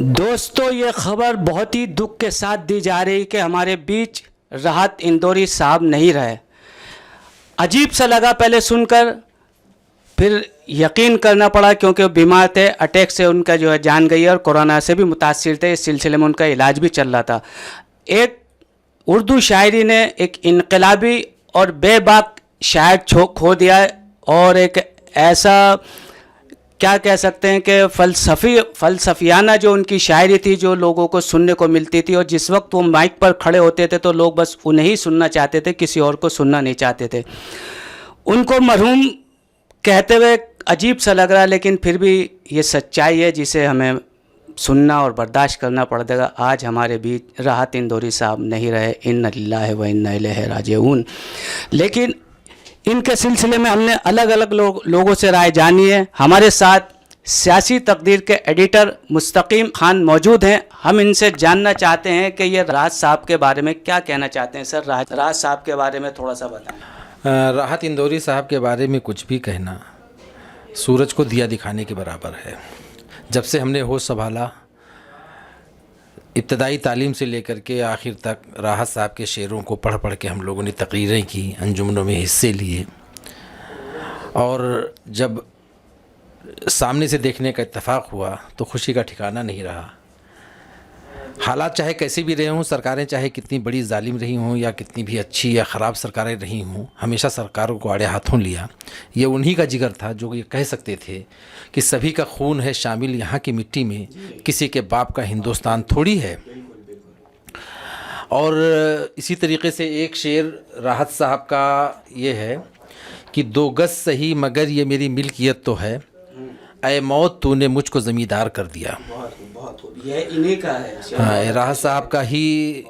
دوستو یہ خبر بہت ہی دکھ کے ساتھ دی جا رہی کہ ہمارے بیچ راحت اندوری صاحب نہیں رہے. عجیب سا لگا پہلے سن کر، پھر یقین کرنا پڑا کیونکہ وہ بیمار تھے. اٹیک سے ان کا جو ہے جان گئی اور کورونا سے بھی متاثر تھے. اس سلسلے میں ان کا علاج بھی چل رہا تھا. ایک اردو شاعری نے ایک انقلابی اور بے باک شاعر کھو دیا ہے، اور ایک ایسا کیا کہہ سکتے ہیں کہ فلسفیانہ جو ان کی شاعری تھی، جو لوگوں کو سننے کو ملتی تھی، اور جس وقت وہ مائک پر کھڑے ہوتے تھے تو لوگ بس انہیں ہی سننا چاہتے تھے، کسی اور کو سننا نہیں چاہتے تھے. ان کو مرحوم کہتے ہوئے عجیب سا لگ رہا، لیکن پھر بھی یہ سچائی ہے جسے ہمیں سننا اور برداشت کرنا پڑے گا. آج ہمارے بیچ راحت اندوری صاحب نہیں رہے. انا للہ و انا الیہ راجعون. لیکن ان کے سلسلے میں ہم نے الگ الگ لوگوں سے رائے جانی ہے. ہمارے ساتھ سیاسی تقدیر کے ایڈیٹر مستقیم خان موجود ہیں. ہم ان سے جاننا چاہتے ہیں کہ یہ راحت صاحب کے بارے میں کیا کہنا چاہتے ہیں. سر، راحت صاحب کے بارے میں تھوڑا سا بتائیں. راحت اندوری صاحب کے بارے میں کچھ بھی کہنا سورج کو دیا دکھانے کے برابر ہے. جب سے ہم نے ہوش سنبھالا، ابتدائی تعلیم سے لے کر کے آخر تک راحت صاحب کے شعروں کو پڑھ پڑھ کے ہم لوگوں نے تقریریں کی، انجمنوں میں حصے لیے، اور جب سامنے سے دیکھنے کا اتفاق ہوا تو خوشی کا ٹھکانہ نہیں رہا. حالات چاہے کیسے بھی رہے ہوں، سرکاریں چاہے کتنی بڑی ظالم رہی ہوں یا کتنی بھی اچھی یا خراب سرکاریں رہی ہوں، ہمیشہ سرکاروں کو آڑے ہاتھوں لیا. یہ انہی کا جگر تھا جو یہ کہہ سکتے تھے کہ سبھی کا خون ہے شامل یہاں کی مٹی میں، کسی کے باپ کا ہندوستان تھوڑی ہے. اور اسی طریقے سے ایک شعر راحت صاحب کا یہ ہے کہ 2 گز سہی مگر یہ میری ملکیت تو ہے، اے موت تو نے مجھ کو زمیندار کر دیا. یہ انہی کا ہے. ہاں، راحت صاحب کا ہی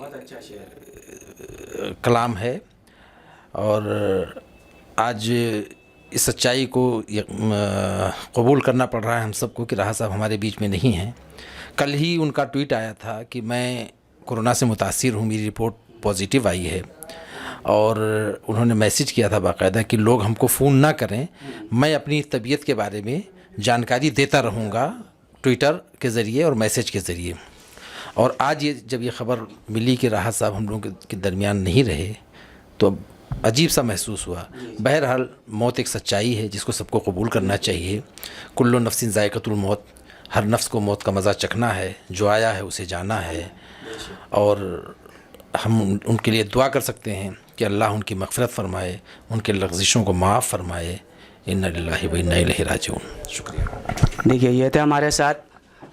کلام ہے. اور آج اس سچائی کو قبول کرنا پڑ رہا ہے ہم سب کو کہ راحت صاحب ہمارے بیچ میں نہیں ہیں. کل ہی ان کا ٹویٹ آیا تھا کہ میں کورونا سے متاثر ہوں، میری رپورٹ پازیٹیو آئی ہے، اور انہوں نے میسیج کیا تھا باقاعدہ کہ لوگ ہم کو فون نہ کریں، میں اپنی طبیعت کے بارے میں جانکاری دیتا رہوں گا ٹویٹر کے ذریعے اور میسیج کے ذریعے. اور آج جب یہ خبر ملی کہ راحت صاحب ہم لوگوں کے درمیان نہیں رہے تو عجیب سا محسوس ہوا. بہرحال موت ایک سچائی ہے جس کو سب کو قبول کرنا چاہیے. کل نفس ذائقۃ الموت، ہر نفس کو موت کا مزہ چکھنا ہے، جو آیا ہے اسے جانا ہے. اور ہم ان کے لیے دعا کر سکتے ہیں کہ اللہ ان کی مغفرت فرمائے، ان کے لغزشوں کو معاف فرمائے. انا للہ و انا الیہ راجعون. شکریہ. دیکھیے، یہ تھے ہمارے ساتھ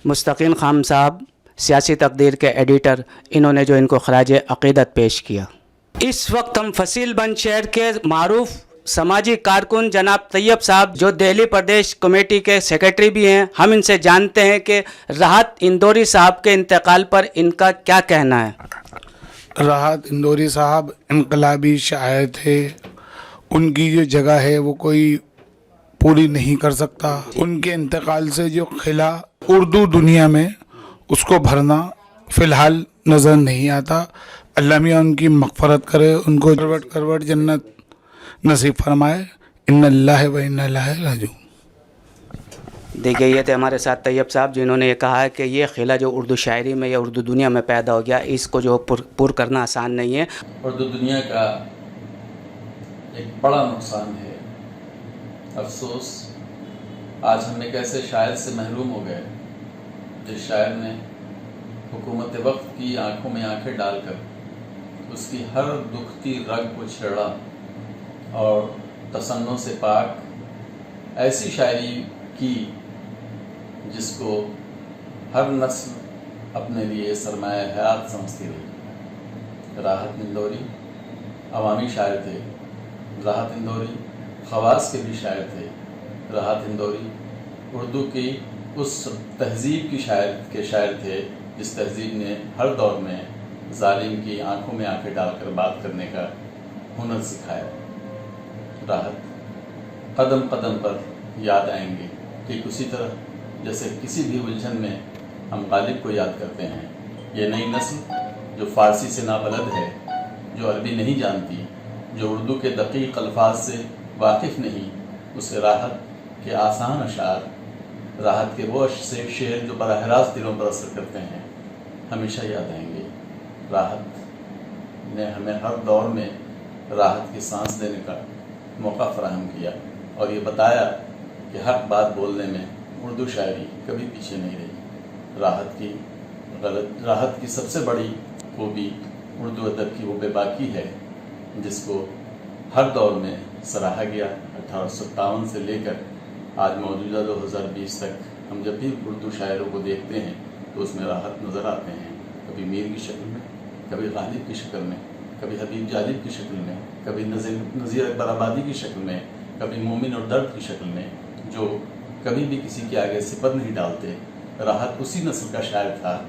مستقیم خان صاحب، سیاسی تقدیر کے ایڈیٹر. انہوں نے جو ان کو خراج عقیدت پیش کیا. اس وقت ہم فصیل بند شہر کے معروف سماجی کارکن جناب طیب صاحب، جو دہلی پردیش کمیٹی کے سیکرٹری بھی ہیں، ہم ان سے جانتے ہیں کہ راحت اندوری صاحب کے انتقال پر ان کا کیا کہنا ہے. راحت اندوری صاحب انقلابی شاعر تھے. ان کی جو جگہ ہے وہ کوئی پوری نہیں کر سکتا. ان کے انتقال سے جو خلا اردو دنیا میں اس کو بھرنا فی الحال نظر نہیں آتا. اللہ میاں ان کی مغفرت کرے، ان کو کروٹ جنت نصیب فرمائے. ان اللہ و انا الیہ راجعون. دیکھیے، یہ تھے ہمارے ساتھ طیب صاحب، جنہوں نے یہ کہا ہے کہ یہ خلا جو اردو شاعری میں یا اردو دنیا میں پیدا ہو گیا، اس کو جو پر کرنا آسان نہیں ہے. اردو دنیا کا ایک بڑا نقصان ہے. افسوس، آج ہم ایک ایسے شاعر سے محروم ہو گئے جس شاعر نے حکومت وقت کی آنکھوں میں آنکھیں ڈال کر اس کی ہر دکھتی رگ کو چھیڑا اور تصنع سے پاک ایسی شاعری کی جس کو ہر نسل اپنے لیے سرمایہ حیات سمجھتی رہی. راحت اندوری عوامی شاعر تھے. راحت اندوری خواص کے بھی شاعر تھے. راحت اندوری اردو کی اس تہذیب کی شاعر تھے جس تہذیب نے ہر دور میں ظالم کی آنکھوں میں آنکھیں ڈال کر بات کرنے کا ہنر سکھایا. راحت قدم قدم پر یاد آئیں گے، ٹھیک اسی طرح جیسے کسی بھی الجھن میں ہم غالب کو یاد کرتے ہیں. یہ نئی نسل جو فارسی سے نابلد ہے، جو عربی نہیں جانتی، جو اردو کے دقیق الفاظ سے واقف نہیں، اسے راحت کے آسان اشعار راحت کے وہ شعر جو براہ راست دلوں پر اثر کرتے ہیں ہمیشہ یاد رہیں گے۔ راحت نے ہمیں ہر دور میں راحت کی سانس لینے کا موقع فراہم کیا اور یہ بتایا کہ حق بات بولنے میں اردو شاعری کبھی پیچھے نہیں رہی۔ راحت کی سب سے بڑی خوبی اردو ادب کی وہ بے باکی ہے جس کو ہر دور میں سراہا گیا۔ 1857 سے لے کر آج موجودہ 2020 تک ہم جب بھی اردو شاعروں کو دیکھتے ہیں تو اس میں راحت نظر آتے ہیں، کبھی میر کی شکل میں، کبھی غالب کی شکل میں، کبھی حبیب جالب کی شکل میں، کبھی نذیر اکبر آبادی کی شکل میں، کبھی مومن اور درد کی شکل میں، جو کبھی بھی کسی کے آگے سپر نہیں ڈالتے۔ راحت اسی نسل کا شاعر تھا۔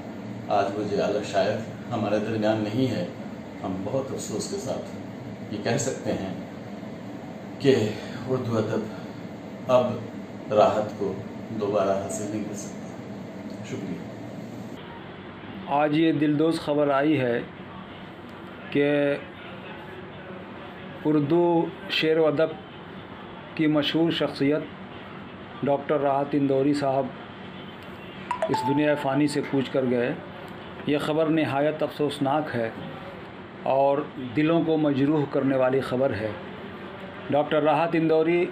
آج وہ جو اعلیٰ شاعر ہمارے درمیان نہیں ہے، ہم بہت افسوس کے ساتھ یہ کہہ سکتے ہیں کہ اردو ادب اب راحت کو دوبارہ حاصل نہیں کر سکتا۔ شکریہ۔ آج یہ دلدوز خبر آئی ہے کہ اردو شعر و ادب کی مشہور شخصیت ڈاکٹر راحت اندوری صاحب اس دنیا فانی سے کوچ کر گئے۔ یہ خبر نہایت افسوسناک ہے اور دلوں کو مجروح کرنے والی خبر ہے۔ ڈاکٹر راحت اندوری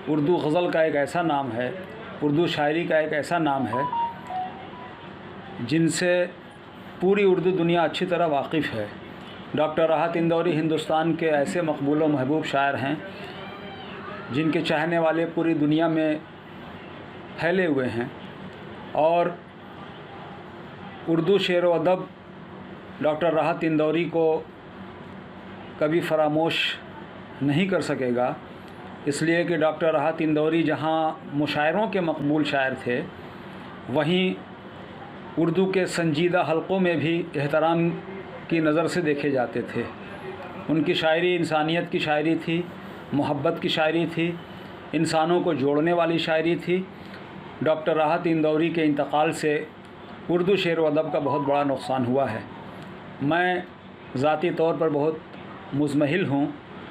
اردو غزل کا ایک ایسا نام ہے، اردو شاعری کا ایک ایسا نام ہے جن سے پوری اردو دنیا اچھی طرح واقف ہے۔ ڈاکٹر راحت اندوری ہندوستان کے ایسے مقبول و محبوب شاعر ہیں جن کے چاہنے والے پوری دنیا میں پھیلے ہوئے ہیں، اور اردو شعر و ادب ڈاکٹر راحت اندوری کو کبھی فراموش نہیں کر سکے گا، اس لیے کہ ڈاکٹر راحت اندوری جہاں مشاعروں کے مقبول شاعر تھے، وہیں اردو کے سنجیدہ حلقوں میں بھی احترام کی نظر سے دیکھے جاتے تھے۔ ان کی شاعری انسانیت کی شاعری تھی، محبت کی شاعری تھی، انسانوں کو جوڑنے والی شاعری تھی۔ ڈاکٹر راحت اندوری کے انتقال سے اردو شعر و ادب کا بہت بڑا نقصان ہوا ہے۔ میں ذاتی طور پر بہت مضمحل ہوں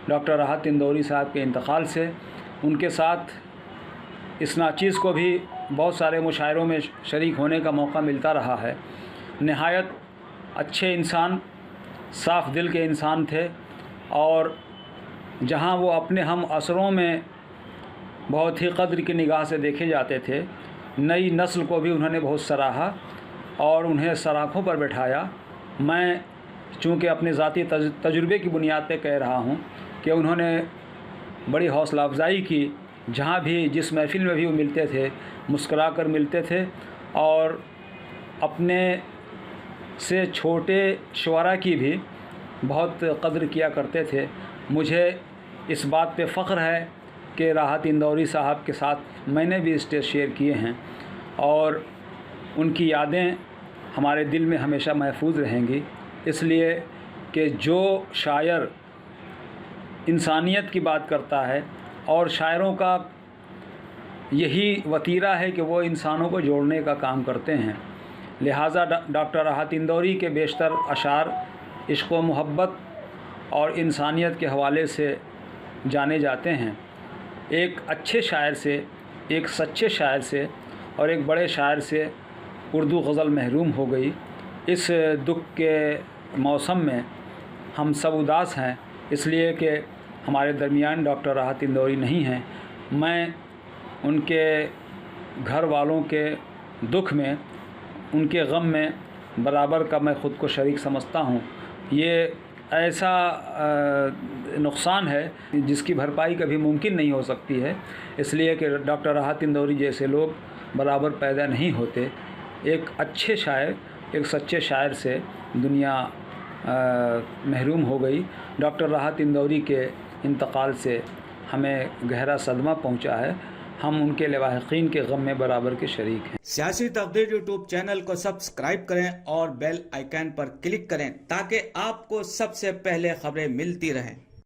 ڈاکٹر راحت اندوری صاحب کے انتقال سے۔ ان کے ساتھ اس ناچیز کو بھی بہت سارے مشاعروں میں شریک ہونے کا موقع ملتا رہا ہے۔ نہایت اچھے انسان، صاف دل کے انسان تھے، اور جہاں وہ اپنے ہم عصروں میں بہت ہی قدر کی نگاہ سے دیکھے جاتے تھے، نئی نسل کو بھی انہوں نے بہت سراہا اور انہیں سراخوں پر بٹھایا۔ میں چونکہ اپنے ذاتی تجربے کی بنیاد پہ کہہ رہا ہوں کہ انہوں نے بڑی حوصلہ افزائی کی، جہاں بھی جس محفل میں بھی وہ ملتے تھے مسکرا کر ملتے تھے، اور اپنے سے چھوٹے شعراء کی بھی بہت قدر کیا کرتے تھے۔ مجھے اس بات پہ فخر ہے کہ راحت اندوری صاحب کے ساتھ میں نے بھی اسٹیج شیئر کیے ہیں، اور ان کی یادیں ہمارے دل میں ہمیشہ محفوظ رہیں گی، اس لیے کہ جو شاعر انسانیت کی بات کرتا ہے، اور شاعروں کا یہی وتیرہ ہے کہ وہ انسانوں کو جوڑنے کا کام کرتے ہیں، لہٰذا ڈاکٹر راحت اندوری کے بیشتر اشعار عشق و محبت اور انسانیت کے حوالے سے جانے جاتے ہیں۔ ایک اچھے شاعر سے، ایک سچے شاعر سے اور ایک بڑے شاعر سے اردو غزل محروم ہو گئی۔ اس دکھ کے موسم میں ہم سب اداس ہیں، اس لیے کہ ہمارے درمیان ڈاکٹر راحت اندوری نہیں ہیں۔ میں ان کے گھر والوں کے دکھ میں، ان کے غم میں برابر کا میں خود کو شریک سمجھتا ہوں۔ یہ ایسا نقصان ہے جس کی بھرپائی کبھی ممکن نہیں ہو سکتی ہے، اس لیے کہ ڈاکٹر راحت اندوری جیسے لوگ برابر پیدا نہیں ہوتے۔ ایک اچھے شاعر، ایک سچے شاعر سے دنیا محروم ہو گئی۔ ڈاکٹر راحت اندوری کے انتقال سے ہمیں گہرا صدمہ پہنچا ہے۔ ہم ان کے لواحقین کے غم میں برابر کے شریک ہیں۔ سیاسی تقدیر یوٹیوب چینل کو سبسکرائب کریں اور بیل آئیکن پر کلک کریں تاکہ آپ کو سب سے پہلے خبریں ملتی رہیں۔